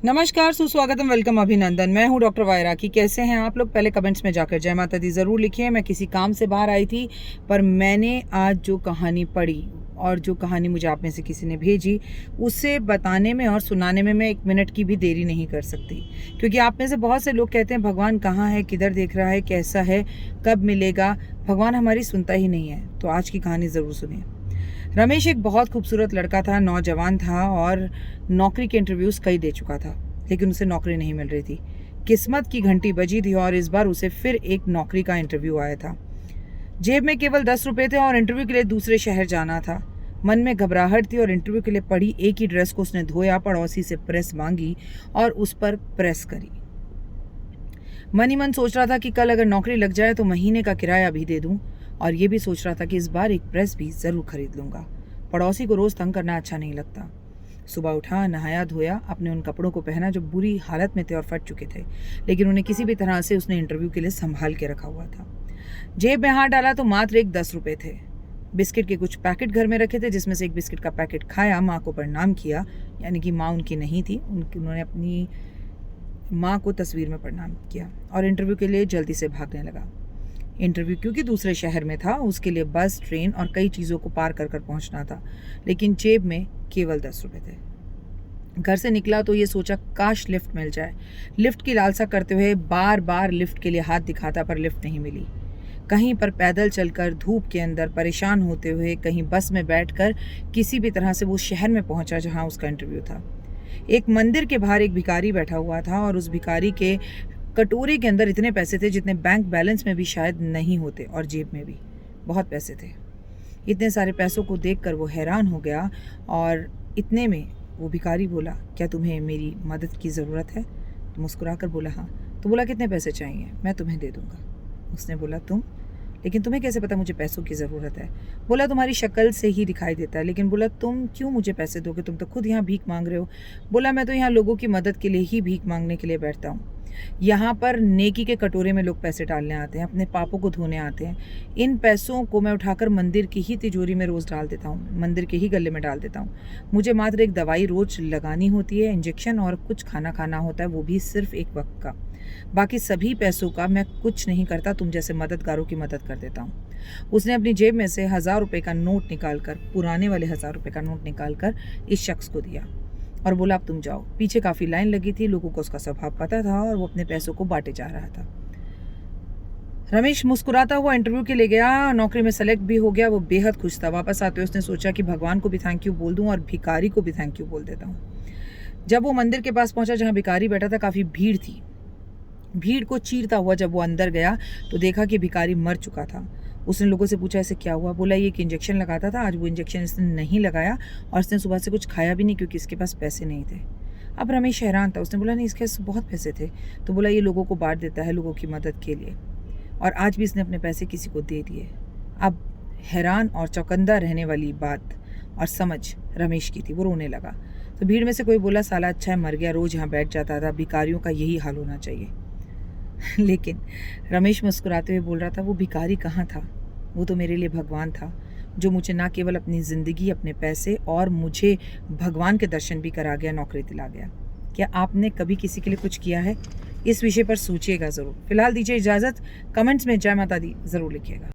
नमस्कार, सुस्वागतम, वेलकम, अभिनंदन। मैं हूं डॉक्टर वायराकी। कैसे हैं आप लोग? पहले कमेंट्स में जाकर जय माता दी ज़रूर लिखिए। मैं किसी काम से बाहर आई थी, पर मैंने आज जो कहानी पढ़ी और जो कहानी मुझे आप में से किसी ने भेजी, उसे बताने में और सुनाने में मैं 1 मिनट की भी देरी नहीं कर सकती। क्योंकि आप में से बहुत से लोग कहते हैं भगवान कहाँ है, किधर देख रहा है, कैसा है, कब मिलेगा। भगवान हमारी सुनता ही नहीं है। तो आज की कहानी ज़रूर सुनिए। रमेश एक बहुत खूबसूरत लड़का था, नौजवान था और नौकरी के इंटरव्यूज़ कई दे चुका था, लेकिन उसे नौकरी नहीं मिल रही थी। किस्मत की घंटी बजी थी और इस बार उसे फिर एक नौकरी का इंटरव्यू आया था। जेब में केवल 10 रुपये थे और इंटरव्यू के लिए दूसरे शहर जाना था। मन में घबराहट थी और इंटरव्यू के लिए पड़ी एक ही ड्रेस को उसने धोया, पड़ोसी से प्रेस मांगी और उस पर प्रेस करी। मन ही मन सोच रहा था कि कल अगर नौकरी लग जाए तो महीने का किराया भी दे दूं, और ये भी सोच रहा था कि इस बार एक प्रेस भी ज़रूर खरीद लूँगा। पड़ोसी को रोज़ तंग करना अच्छा नहीं लगता। सुबह उठा, नहाया धोया, अपने उन कपड़ों को पहना जो बुरी हालत में थे और फट चुके थे, लेकिन उन्हें किसी भी तरह से उसने इंटरव्यू के लिए संभाल के रखा हुआ था। जेब में हाथ डाला तो मात्र एक 10 रुपये थे। बिस्किट के कुछ पैकेट घर में रखे थे, जिसमें से एक बिस्किट का पैकेट खाया, माँ को प्रणाम किया, यानी कि माँ उनकी नहीं थी, उन्होंने अपनी माँ को तस्वीर में प्रणाम किया और इंटरव्यू के लिए जल्दी से भागने लगा। इंटरव्यू क्योंकि दूसरे शहर में था, उसके लिए बस, ट्रेन और कई चीज़ों को पार कर पहुंचना था, लेकिन जेब में केवल 10 रुपये थे। घर से निकला तो ये सोचा काश लिफ्ट मिल जाए। लिफ्ट की लालसा करते हुए बार बार लिफ्ट के लिए हाथ दिखाता, पर लिफ्ट नहीं मिली। कहीं पर पैदल चलकर धूप के अंदर परेशान होते हुए, कहीं बस में बैठकर किसी भी तरह से वो शहर में पहुंचा जहां उसका इंटरव्यू था। एक मंदिर के बाहर एक भिखारी बैठा हुआ था और उस भिखारी के कटोरे के अंदर इतने पैसे थे जितने बैंक बैलेंस में भी शायद नहीं होते, और जेब में भी बहुत पैसे थे। इतने सारे पैसों को देखकर वो हैरान हो गया और इतने में वो भिखारी बोला, क्या तुम्हें मेरी मदद की ज़रूरत है? तो मुस्कुराकर बोला हाँ। तो बोला, कितने पैसे चाहिए? मैं तुम्हें दे दूंगा। उसने बोला, तुम? लेकिन तुम्हें कैसे पता मुझे पैसों की ज़रूरत है? बोला, तुम्हारी शक्ल से ही दिखाई देता है। लेकिन बोला, तुम क्यों मुझे पैसे दोगे? तुम तो खुद यहाँ भीख मांग रहे हो। बोला, मैं तो यहाँ लोगों की मदद के लिए ही भीख मांगने के लिए बैठता हूँ। यहाँ पर नेकी के कटोरे में लोग पैसे डालने आते हैं, अपने पापों को धोने आते हैं। इन पैसों को मैं उठाकर मंदिर की ही तिजोरी में रोज़ डाल देता हूँ, मंदिर के ही गले में डाल देता हूँ। मुझे मात्र एक दवाई रोज़ लगानी होती है, इंजेक्शन, और कुछ खाना खाना होता है, वो भी सिर्फ एक वक्त का। बाकी सभी पैसों का मैं कुछ नहीं करता, तुम जैसे मददगारों की मदद कर देता हूँ। उसने अपनी जेब में से 1000 रुपये का नोट निकालकर, पुराने वाले 1000 रुपये का नोट निकालकर इस शख्स को दिया और बोला, अब तुम जाओ। पीछे काफ़ी लाइन लगी थी, लोगों को उसका स्वभाव पता था और वो अपने पैसों को बांटे जा रहा था। रमेश मुस्कुराता हुआ इंटरव्यू के लिए गया, नौकरी में सेलेक्ट भी हो गया। वो बेहद खुश था। वापस आते हुए उसने सोचा कि भगवान को भी थैंक यू बोल दूं और भिखारी को भी थैंक यू बोल देता हूँ। जब वो मंदिर के पास पहुंचा जहाँ भिखारी बैठा था, काफ़ी भीड़ थी। भीड़ को चीरता हुआ जब वो अंदर गया तो देखा कि भिखारी मर चुका था। उसने लोगों से पूछा, ऐसे क्या हुआ? बोला, ये एक इंजेक्शन लगाता था, आज वो इंजेक्शन इसने नहीं लगाया और इसने सुबह से कुछ खाया भी नहीं क्योंकि इसके पास पैसे नहीं थे। अब रमेश हैरान था। उसने बोला, नहीं, इसके पास बहुत पैसे थे। तो बोला, ये लोगों को बांट देता है, लोगों की मदद के लिए, और आज भी इसने अपने पैसे किसी को दे दिए। अब हैरान और चौकंदा रहने वाली बात और समझ रमेश की थी। वो रोने लगा। तो भीड़ में से कोई बोला, साला अच्छा है मर गया, रोज़ यहाँ बैठ जाता था, भिखारियों का यही हाल होना चाहिए। लेकिन रमेश मुस्कुराते हुए बोल रहा था, वो भिखारी कहाँ था? वो तो मेरे लिए भगवान था, जो मुझे ना केवल अपनी ज़िंदगी, अपने पैसे और मुझे भगवान के दर्शन भी करा गया, नौकरी दिला गया। क्या आपने कभी किसी के लिए कुछ किया है? इस विषय पर सोचिएगा ज़रूर। फिलहाल दीजिए इजाज़त। कमेंट्स में जय माता दी ज़रूर लिखिएगा।